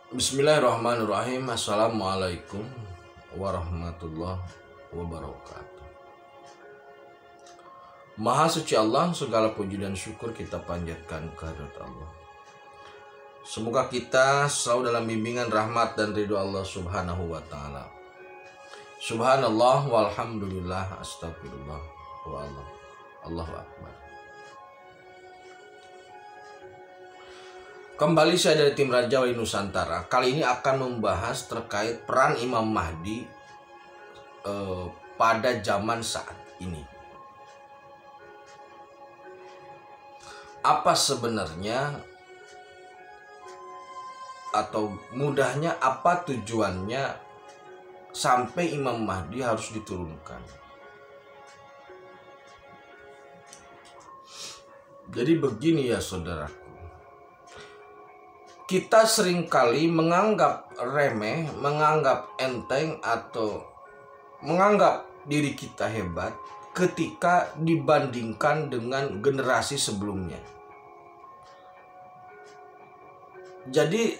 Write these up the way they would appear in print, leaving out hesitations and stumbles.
Bismillahirrahmanirrahim. Assalamualaikum warahmatullahi wabarakatuh. Maha suci Allah, segala puji dan syukur kita panjatkan kehadirat Allah. Semoga kita selalu dalam bimbingan rahmat dan ridho Allah subhanahu wa ta'ala. Subhanallah walhamdulillah astagfirullah wa Allah. Allahu akbar. Kembali saya dari tim Raja Wali Nusantara. Kali ini akan membahas terkait peran Imam Mahdi pada zaman saat ini. Apa sebenarnya atau mudahnya apa tujuannya sampai Imam Mahdi harus diturunkan? Jadi begini ya saudaraku. Kita seringkali menganggap remeh, menganggap enteng, atau menganggap diri kita hebat ketika dibandingkan dengan generasi sebelumnya. Jadi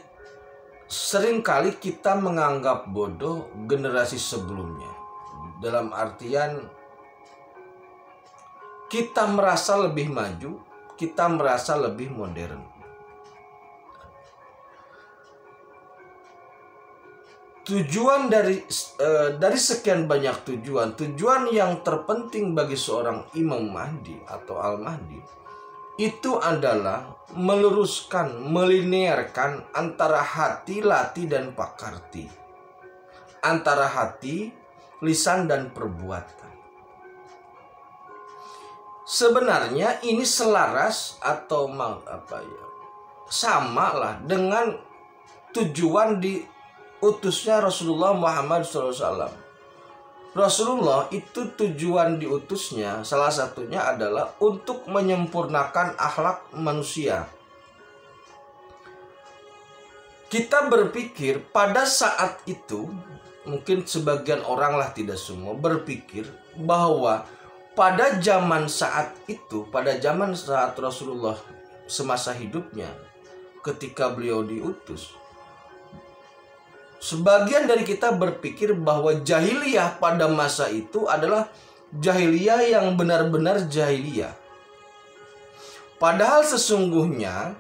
seringkali kita menganggap bodoh generasi sebelumnya. Dalam artian kita merasa lebih maju, kita merasa lebih modern. Tujuan dari sekian banyak tujuan yang terpenting bagi seorang Imam Mahdi atau Al-Mahdi itu adalah meluruskan, melinearkan antara hati, lati, dan pakarti, antara hati, lisan, dan perbuatan. Sebenarnya ini selaras atau sama lah dengan tujuan utusnya Rasulullah Muhammad SAW. Rasulullah itu tujuan diutusnya salah satunya adalah untuk menyempurnakan akhlak manusia. Kita berpikir pada saat itu, mungkin sebagian orang lah, tidak semua, berpikir bahwa pada zaman saat itu, pada zaman saat Rasulullah semasa hidupnya, ketika beliau diutus, sebagian dari kita berpikir bahwa jahiliyah pada masa itu adalah jahiliyah yang benar-benar jahiliyah. Padahal sesungguhnya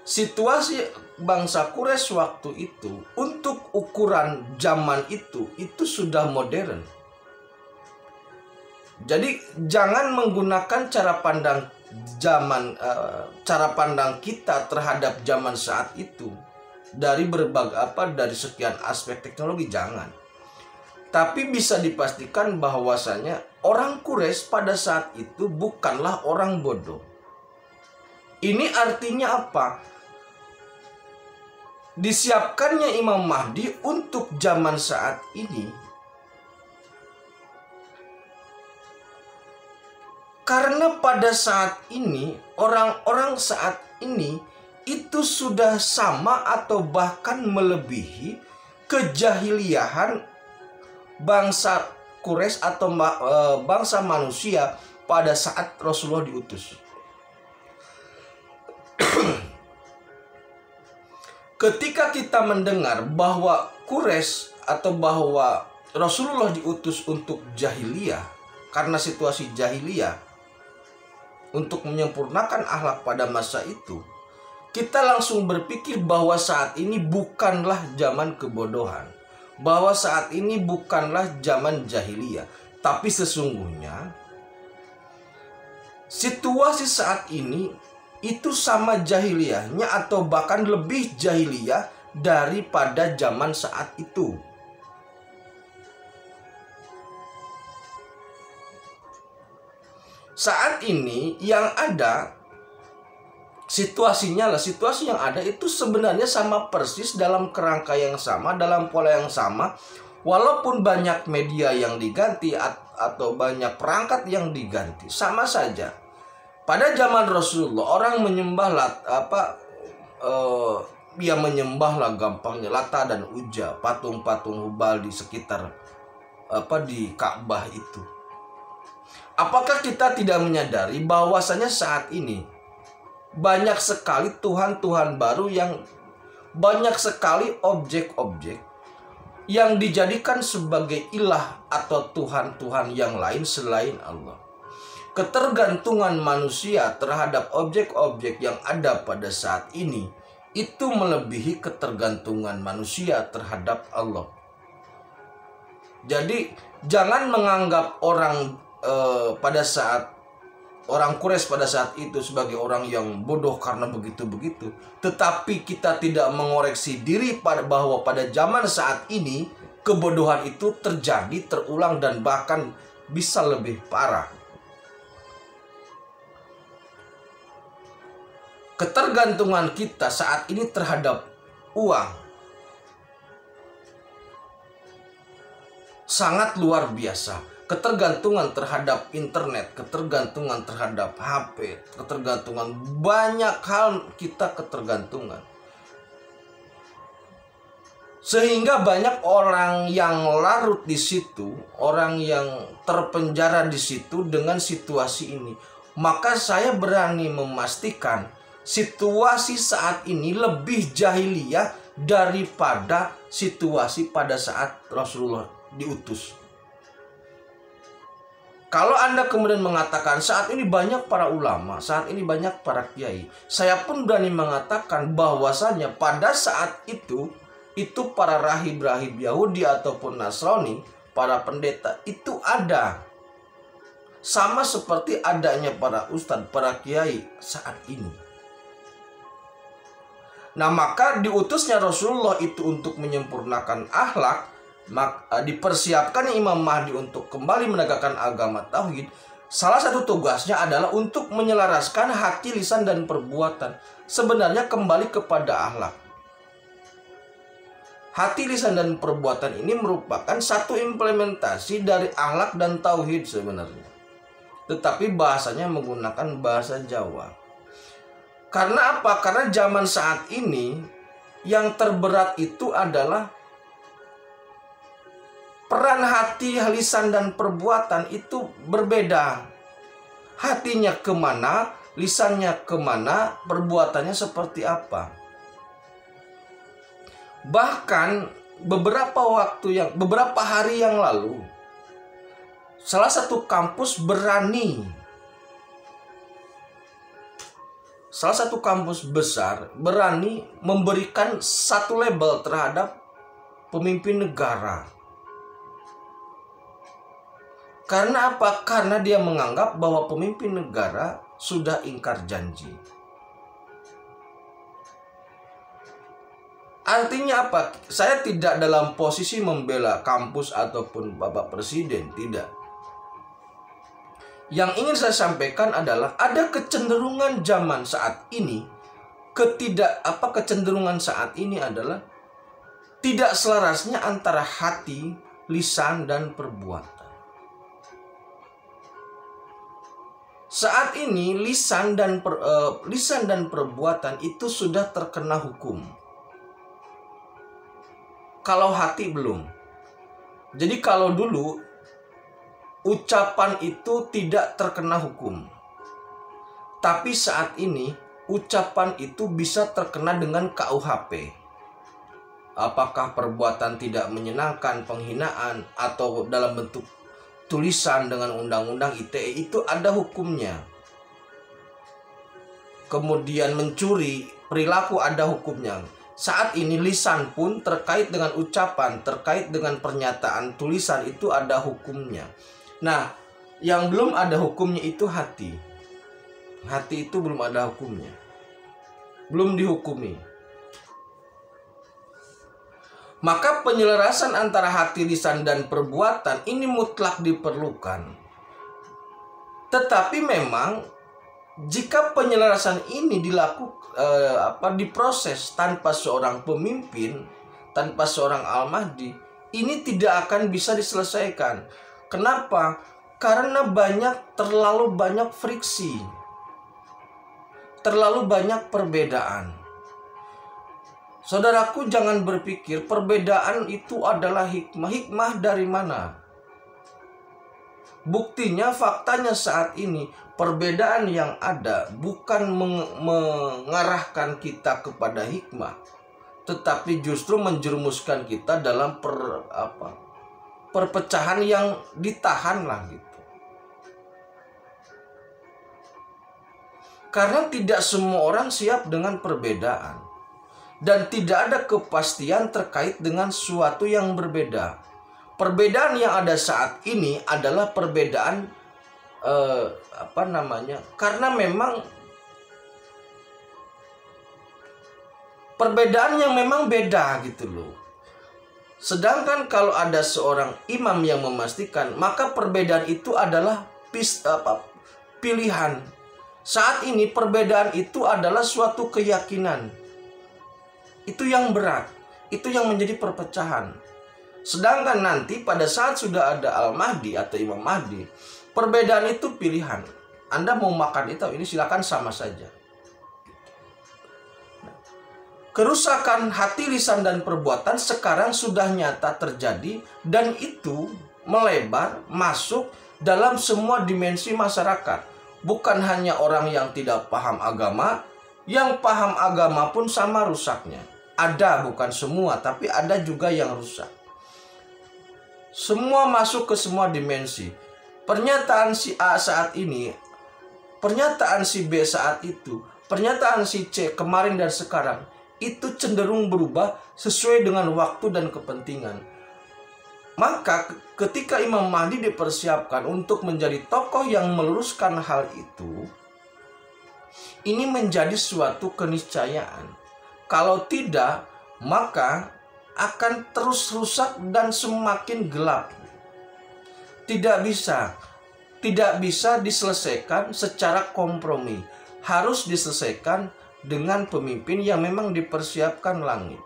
situasi bangsa Quraisy waktu itu untuk ukuran zaman itu sudah modern. Jadi jangan menggunakan cara pandang kita terhadap zaman saat itu dari dari sekian aspek teknologi, jangan. Tapi bisa dipastikan bahwasanya orang Quraisy pada saat itu bukanlah orang bodoh. Ini artinya apa? Disiapkannya Imam Mahdi untuk zaman saat ini karena pada saat ini orang-orang saat ini itu sudah sama atau bahkan melebihi kejahiliahan bangsa Quraisy atau bangsa manusia pada saat Rasulullah diutus. Ketika kita mendengar bahwa Quraisy atau bahwa Rasulullah diutus untuk jahiliyah karena situasi jahiliyah, untuk menyempurnakan akhlak pada masa itu, kita langsung berpikir bahwa saat ini bukanlah zaman kebodohan, bahwa saat ini bukanlah zaman jahiliyah. Tapi sesungguhnya situasi saat ini itu sama jahiliyahnya atau bahkan lebih jahiliyah daripada zaman saat itu. Saat ini yang ada situasi yang ada itu sebenarnya sama persis, dalam kerangka yang sama, dalam pola yang sama, walaupun banyak media yang diganti atau banyak perangkat yang diganti, sama saja. Pada zaman Rasulullah orang menyembah menyembahlah gampangnya Lata dan Uzza, patung-patung Hubal di sekitar di Ka'bah itu. Apakah kita tidak menyadari bahwasanya saat ini banyak sekali Tuhan-Tuhan baru yang banyak sekali objek-objek yang dijadikan sebagai ilah atau Tuhan-Tuhan yang lain selain Allah. Ketergantungan manusia terhadap objek-objek yang ada pada saat ini itu melebihi ketergantungan manusia terhadap Allah. Jadi jangan menganggap orang orang Quraisy pada saat itu sebagai orang yang bodoh karena begitu-begitu. Tetapi kita tidak mengoreksi diri bahwa pada zaman saat ini kebodohan itu terjadi, terulang, dan bahkan bisa lebih parah. Ketergantungan kita saat ini terhadap uang sangat luar biasa. Ketergantungan terhadap internet, ketergantungan terhadap HP, ketergantungan banyak hal kita ketergantungan. Sehingga banyak orang yang larut di situ, orang yang terpenjara di situ dengan situasi ini. Maka saya berani memastikan situasi saat ini lebih jahiliyah daripada situasi pada saat Rasulullah diutus. Kalau Anda kemudian mengatakan saat ini banyak para ulama, saat ini banyak para kiai, saya pun berani mengatakan bahwasanya pada saat itu para rahib-rahib Yahudi ataupun Nasrani, para pendeta itu ada. Sama seperti adanya para ustadz, para kiai saat ini. Nah, maka diutusnya Rasulullah itu untuk menyempurnakan akhlak, dipersiapkan Imam Mahdi untuk kembali menegakkan agama tauhid. Salah satu tugasnya adalah untuk menyelaraskan hati, lisan, dan perbuatan. Sebenarnya kembali kepada akhlak. Hati, lisan, dan perbuatan ini merupakan satu implementasi dari akhlak dan tauhid sebenarnya. Tetapi bahasanya menggunakan bahasa Jawa. Karena apa? Karena zaman saat ini yang terberat itu adalah peran hati, lisan, dan perbuatan itu berbeda. Hatinya kemana, lisannya kemana, perbuatannya seperti apa. Bahkan beberapa hari yang lalu, salah satu kampus besar berani memberikan satu label terhadap pemimpin negara. Karena apa? Karena dia menganggap bahwa pemimpin negara sudah ingkar janji. Artinya apa? Saya tidak dalam posisi membela kampus ataupun Bapak Presiden, tidak. Yang ingin saya sampaikan adalah ada kecenderungan zaman saat ini, kecenderungan saat ini adalah tidak selarasnya antara hati, lisan, dan perbuatan. Saat ini lisan dan perbuatan itu sudah terkena hukum. Kalau hati belum. Jadi kalau dulu ucapan itu tidak terkena hukum. Tapi saat ini ucapan itu bisa terkena dengan KUHP. Apakah perbuatan tidak menyenangkan, penghinaan, atau dalam bentuk tulisan dengan undang-undang ITE itu ada hukumnya. Kemudian mencuri, perilaku ada hukumnya. Saat ini lisan pun terkait dengan ucapan, terkait dengan pernyataan tulisan itu ada hukumnya. Nah, yang belum ada hukumnya itu hati. Hati itu belum ada hukumnya. Belum dihukumi. Maka penyelarasan antara hati, lisan, dan perbuatan ini mutlak diperlukan. Tetapi memang jika penyelarasan ini diproses tanpa seorang pemimpin, tanpa seorang Al-Mahdi, ini tidak akan bisa diselesaikan. Kenapa? Karena terlalu banyak friksi, terlalu banyak perbedaan. Saudaraku, jangan berpikir perbedaan itu adalah hikmah. Hikmah dari mana? Buktinya, faktanya saat ini perbedaan yang ada bukan mengarahkan kita kepada hikmah, tetapi justru menjerumuskan kita dalam perpecahan yang ditahan lah gitu. Karena tidak semua orang siap dengan perbedaan. Dan tidak ada kepastian terkait dengan sesuatu yang berbeda. Perbedaan yang ada saat ini adalah perbedaan karena memang perbedaan yang memang beda gitu loh. Sedangkan kalau ada seorang imam yang memastikan, maka perbedaan itu adalah pilihan. Saat ini perbedaan itu adalah suatu keyakinan. Itu yang berat, itu yang menjadi perpecahan. Sedangkan nanti pada saat sudah ada Al-Mahdi atau Imam Mahdi, perbedaan itu pilihan. Anda mau makan itu, ini silakan sama saja. Kerusakan hati, lisan, dan perbuatan sekarang sudah nyata terjadi, dan itu melebar masuk dalam semua dimensi masyarakat. Bukan hanya orang yang tidak paham agama, yang paham agama pun sama rusaknya. Ada, bukan semua, tapi ada juga yang rusak. Semua masuk ke semua dimensi. Pernyataan si A saat ini, pernyataan si B saat itu, pernyataan si C kemarin dan sekarang, itu cenderung berubah sesuai dengan waktu dan kepentingan. Maka ketika Imam Mahdi dipersiapkan untuk menjadi tokoh yang meluruskan hal itu, ini menjadi suatu keniscayaan. Kalau tidak, maka akan terus rusak dan semakin gelap. Tidak bisa diselesaikan secara kompromi. Harus diselesaikan dengan pemimpin yang memang dipersiapkan langit.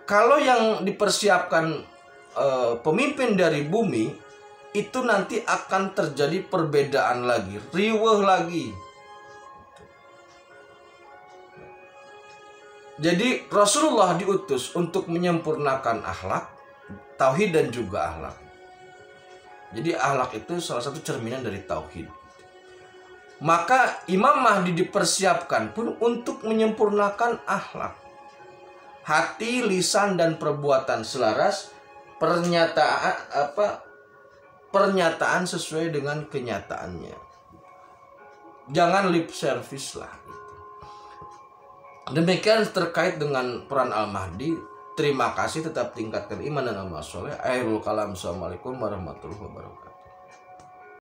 Kalau yang dipersiapkan pemimpin dari bumi, itu nanti akan terjadi perbedaan lagi, riweuh lagi. Jadi Rasulullah diutus untuk menyempurnakan akhlak, tauhid, dan juga akhlak. Jadi akhlak itu salah satu cerminan dari tauhid. Maka Imam Mahdi dipersiapkan pun untuk menyempurnakan akhlak. Hati, lisan, dan perbuatan selaras, pernyataan sesuai dengan kenyataannya. Jangan lip service lah. Demikian terkait dengan peran Al-Mahdi. Terima kasih, tetap tingkatkan iman dan amal soleh. Akhirul kalam. Assalamualaikum warahmatullahi wabarakatuh.